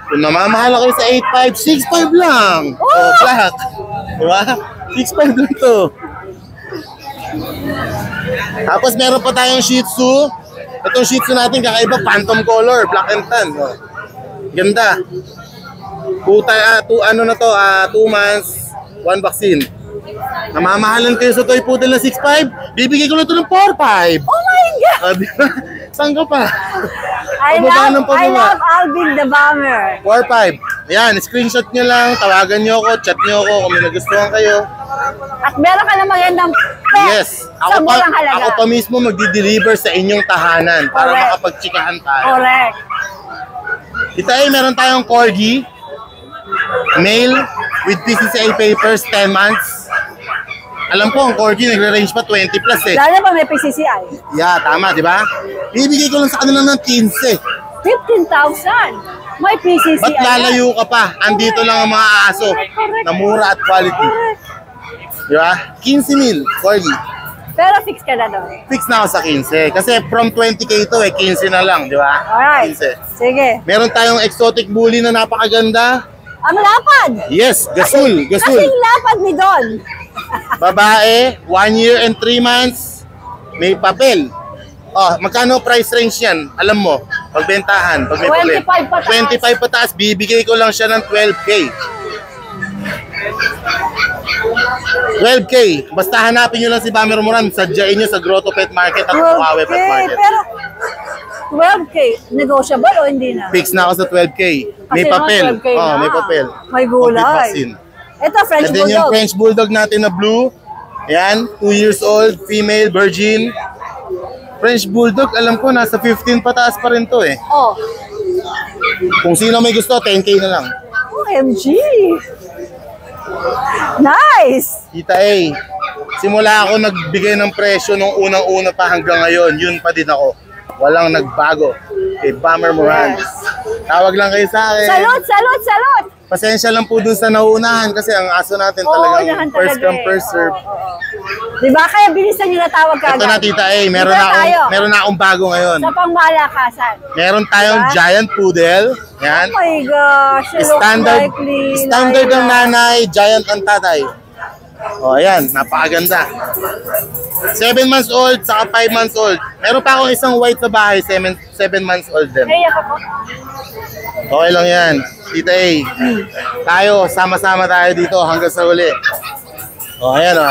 Kung namamahal ako sa 8'5", 6'5 lang. Black. Diba? 6'5 lang to. Tapos meron pa tayong Shih Tzu. Itong Shih Tzu natin kakaiba, phantom color, black and tan. Ganda. 2 months, 1 vaccine. Namamahalan kayo sa toy poodle na 6'5", bibigay ko lang ito ng 4'5". Oh my God! Diba? Saan ka pa? I Pababa ng love pababa. Alvin the Bomber. 4'5". Ayan, screenshot nyo lang, tawagan nyo ako, chat nyo ako kung may nagustuhan kayo. At meron ka na magandang pet Yes, sa murang halaga. ako pa mismo magdi-deliver sa inyong tahanan para Correct. makapagtsikahan tayo. Correct. Dito ay meron tayong corgi, male with PCCI papers, 10 months. Alam ko, ang corgi nagre-range pa 20 plus eh. Lalo pa may PCCI. Yeah, tama, di ba? Bibigay ko lang sa kanila ng 15. 15,000. May PCCI. Ba't lalayo ka pa? Andito lang ang mga aso na mura at quality. Di ba? 15,000, corgi. Pero fix ka na doon. Fix na ako sa 15. Kasi from 20K to eh, 15 na lang, di ba? Alright. 15. Sige. Meron tayong exotic bully na napakaganda. Ang lapad. Yes, gasul, gasul. Kasing lapad ni Don. Babae, 1 year and 3 months, may papel. Magkano price range yan? Alam mo, pagbentahan, pag may papel. 25 pataas. 25 pataas, bibigay ko lang siya ng 12K. 12K. Basta hanapin nyo lang si Bomber Moran, sadyain nyo sa Grotto Pet Market at Bukawi Pet Market. Pero 12K, negotiable o hindi na? Fix na ako sa 12K. May Kasi papel. naman 12K na. May papel. May gulay. Complete vaccine. Ito, French And then yung Bulldog. French Bulldog natin na blue. Ayan, 2 years old, female, virgin. French Bulldog, alam ko, nasa 15 pataas pa rin to eh. Oh. Kung sino may gusto, 10K na lang. OMG! Nice! Kita simula ako nagbigay ng presyo nung unang-una pa hanggang ngayon, yun pa din ako. walang nagbago. Kay Bomber Morales. Tawag lang kayo sa akin. Salute, salute, salute! Pasensya lang po dun sa nauunahan kasi ang aso natin talagang first come, first serve. Diba? Kaya bilisan nyo na tawag ka Ito na, Tita A. Meron na akong bago ngayon. Sa pangmalakasan. Meron tayong giant poodle. Yan. Oh my gosh, it looks like Standard ng nanay, giant ang tatay. O, ayan. Napakaganda. 7 months old, saka 5 months old. Meron pa akong isang white sa bahay, 7 months old din. Kaya ka po. Okay lang yan. Tita A. Tayo, sama-sama tayo dito hanggang sa huli. O, ayan o.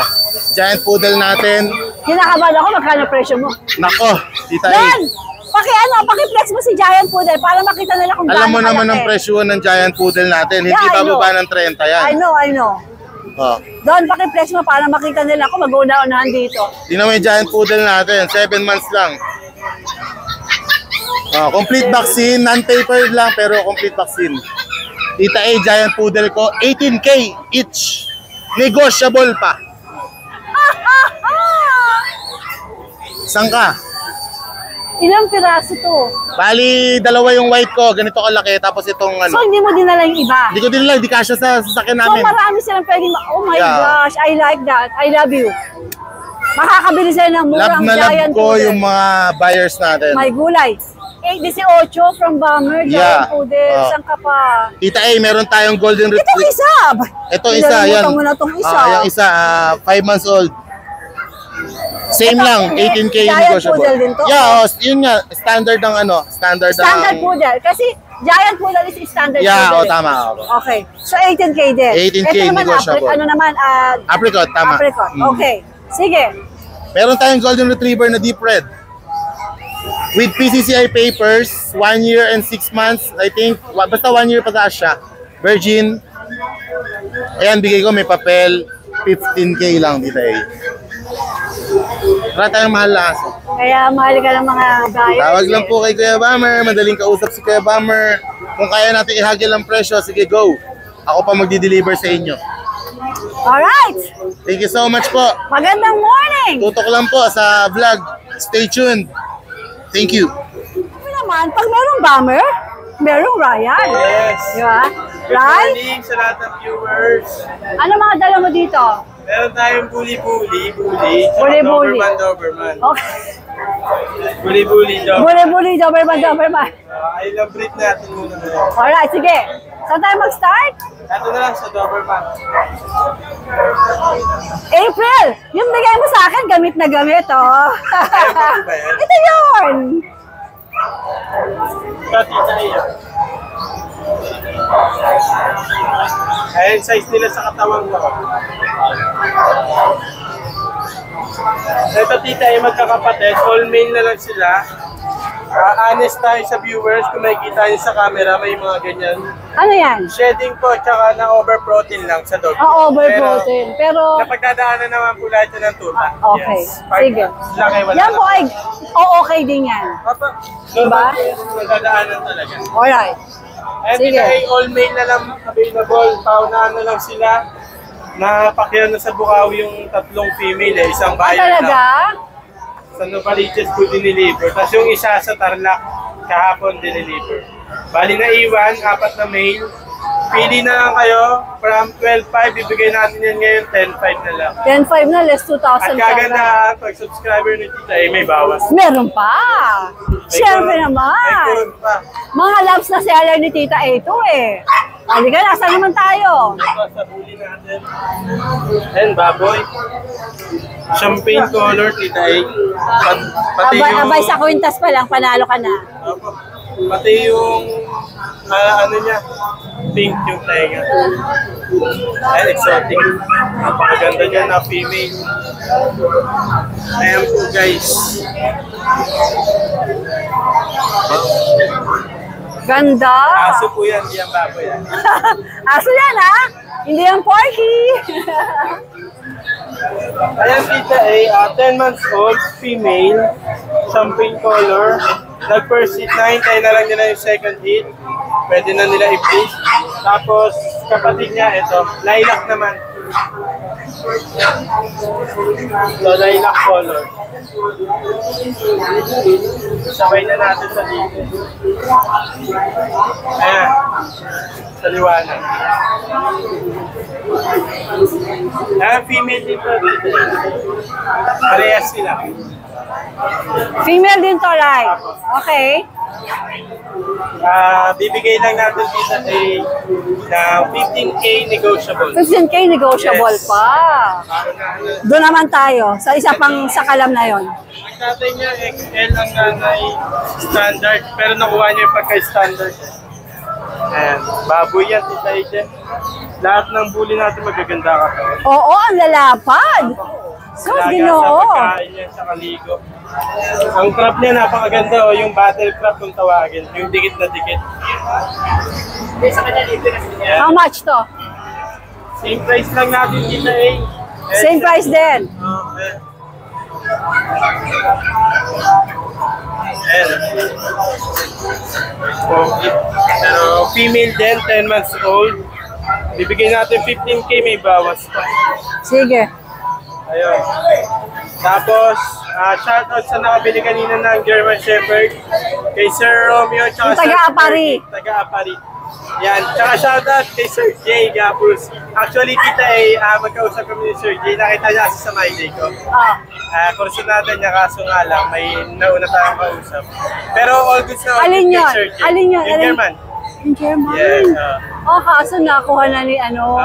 Giant poodle natin. Kinakabahan ako, magkano presyo mo? Nako, Tita A. Dan! Paki-flex mo si Giant Poodle para makita nila kung Alam mo naman ang presyo ng giant poodle natin. Hindi Yeah, I bababa know. ng 30 yan. I know. Oh. Don, paki-flex mo para makita nila kung mag-una-unahan dito. Tingnan mo yung giant poodle natin. 7 months lang. Oh, complete vaccine. Non-papered lang pero complete vaccine. Tita A, giant poodle ko. 18K each. Negotiable pa. Saan ka? Ilang piraso to? Bali, dalawa yung white ko. Ganito kalaki. Tapos itong So, ano. hindi mo dinala yung iba? Hindi ko din lang. Hindi kasya sa sasakyan So, namin. marami silang pwedeng, oh my Yeah. gosh, I like that. I love you. Makakabili sila ng Love murang na love Giant ko Poodle. yung mga buyers natin. May gulay. 8-18 from Bomber, Yeah. Giant Poodle. Oh. Saan ka pa? Tita A, meron tayong golden Itong retriever. isa! Ito isa, yan. Mo na itong isa. Yung isa, 5 months old. Same Ito, lang, 18K Giant negotiable. Poodle din to? Yeah, yun nga, standard ng ano, standard Poodle. Kasi Giant Poodle is standard Yeah, poodle. tama. Okay. So 18K din. 18K Ito naman, negotiable. ano naman? Apricot, tama. Apricot. Mm. Okay. Sige. Meron tayong golden retriever na deep red. With PCCI papers, 1 year and 6 months, I think. Basta 1 year pataas siya. Virgin. Ayan, bigay ko, may papel. 15K lang dito eh. Wala tayong mahal na aso. Kaya mahal ka ng mga buyers. Tawag lang po kay Kuya Bomber. Madaling kausap si Kuya Bomber. Kung kaya natin ihagil ang presyo, sige go. Ako pa magdi-deliver sa inyo. Alright. Thank you so much po. Magandang morning. Tutok lang po sa vlog. Stay tuned. Thank you. Ano naman, pag merong Bomber, merong Ryan. Yes. Di ba? Good Right? morning sa lahat ng viewers. Ano mga dala mo dito? Meron tayong bully. Bully. Doberman. Okay. Bully. Buli-buli, Doberman. I love breed natin muna ngayon. Alright, sige. Saan tayo mag-start? Ito na lang sa Doberman. April! Yung bigay mo sa akin, gamit na gamit, oh. ba yan? Ito yun! Ito, tita iya. Ayan, size nila sa katawan ko. Ito, tita ay magkakapatid. All male na lang sila. Honest tayo sa viewers. Kung makikita niyo sa camera, may mga ganyan. Ano yan? Shedding po, tsaka na over-protein lang sa dog. Over-protein. Pero, Napagdadaanan naman po lahat yun ng tuta. okay. Sige. Laki, wala Yan na. po ay, okay din yan. Papa, Diba? normal po yung nagdadaanan talaga. Alright. And Sige. ay all male na lang available. Paunahan na lang sila. Napakyaw na sa Bukawi yung 3 female eh. Isang Ah, buyer talaga? lang. Sa Novaliches po diniliver. Tapos yung isa sa Tarlac, kahapon diniliver. Bali na iwan, 4 na male. Pili na lang kayo. From 12.5, bibigay natin yan ngayon, 10.5 na lang. 10.5 na, less 2,000 At kagandahan, pag subscriber ni Tita A, may bawas. Meron pa. Siyempre May naman. kurot pa. Mga loves na seller ni Tita A ito eh. Halika na, saan naman tayo? Ito, sa huli natin. And baboy. Champagne color, Tita A. Pati Abay sa kwintas pa lang, panalo ka na. Opo. Pati yung ano niya, pink yung tenga. Ay, exotic. Napakaganda niya na female. Ayan po guys. Ganda. Aso po yan, di ang baboy yan. Aso yan ha? Hindi yung porky. Ayan Tita A, 10 months old, female, champagne color. Nag-first hit na, hintayin na lang nila yung second hit. Pwede na nila i-place. Tapos, kapatid niya, ito, lilac naman. So, lilac color. Sabay na natin sa dito. Ayan. Sa liwanag. Ayan, female dito. Parehas sila. Female din to, right? Okay. Bibigay lang natin dito na 15K negotiable. 15K negotiable Yes. pa. Doon naman tayo, sa isa pang sakalam na yon. Ang tatay niya, XL ang nanay standard, pero nakuha niya yung pagka-standard. Ayan, baboy yan, tita Aiden. Lahat ng bully natin magaganda ka pa. Oo, ang lalapad. So, Ginoo. Sa pagkain niya, sa kaligo. Ang crop niya napakaganda, yung battle crop kung tawagin, yung dikit na dikit. Ayan. How much to? Same price lang natin dito eh. Same price din. Okay. Ayan. Okay. Pero female din, 10 months old. Bibigyan natin 15K, may bawas pa. Sige. Ayun. Tapos, shoutout sa nakabili kanina ng German Shepherd. Kay Sir Romeo, tsaka Yung taga-Apari. Taga-Apari. Yan. Tsaka shoutout kay Sir Jay Gapus. Actually, kita magkausap kami ni Sir Jay. Nakita niya kasi sa my day ko. Kursunada niya, kaso nga lang, may nauna tayong kausap. Pero all goods na all Alin good kay yun? Sir Jay. Alin yun? Yung German. Yung German? Yes. Kaso nakuha na ni ano,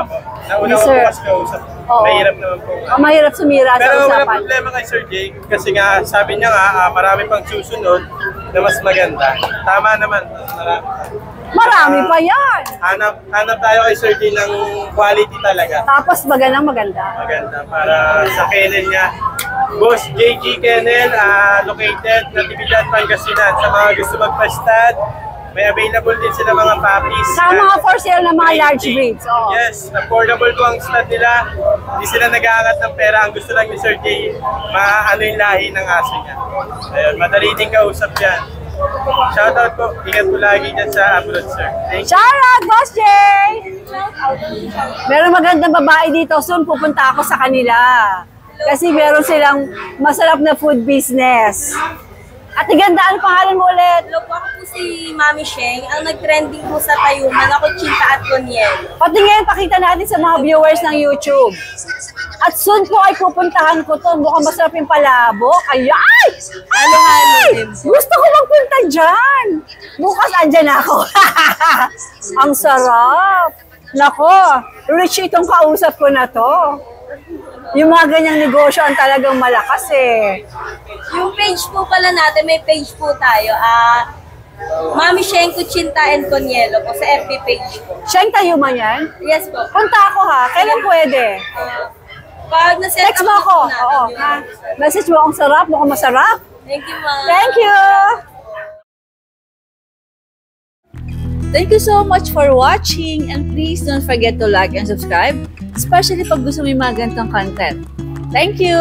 Nauna ni ko Sir. po kasi kausap. Oo. Mahirap naman po. Mahirap sumira sa Pero wala usapan. problema kay Sir Jay kasi nga sabi niya nga marami pang susunod na mas maganda. Tama naman. Marami pa yan. Hanap tayo kay Sir Jay ng quality talaga. Tapos magandang maganda. Maganda para sa kennel niya. Boss JG Kennel, located Natividad, Pangasinan. Sa mga gusto magpa-stud, may available din sila mga puppies. Sa mga for sale na mga large breeds. Oh. Yes, affordable po ang stud nila. Hindi sila nag-aangat ng pera. Ang gusto lang ni Sir Jay, maano yung lahi ng aso niya. Ayun, madali din kausap yan. Shoutout po. Ingat po lagi dyan sa abroad, sir. Thank you. Shoutout, Boss Jay! Meron magandang babae dito. Soon pupunta ako sa kanila. Kasi meron silang masarap na food business. At iganda, ano pangalan mo ulit? Hello po, ako po si Mami Sheng. Ang nag-trending po sa Tayuman, ako Chinta at Coniel. Pati ngayon, pakita natin sa mga viewers ng YouTube. At soon po ay pupuntahan ko to. Mukhang masarap yung palabok. Ay! Ay! Gusto ko magpunta dyan. Bukas andyan ako. Ang sarap. Nako, rich itong kausap ko na to. Yung mga ganyang negosyo ang talagang malakas eh. Yung page po pala natin, may page po tayo. Mami Sheng Chinta and Conielo po sa FB page po. Sheng Tayuman yan? Yes po. Punta ako ha. Kailan pwede? Pag na-set Text up mo na ako. po natin Oo. yun. Ha? Message mo, ang sarap. Mukhang masarap. Thank you, ma'am. Thank you! Thank you so much for watching and please don't forget to like and subscribe, especially pag gusto mo yung mga ganitong content. Thank you!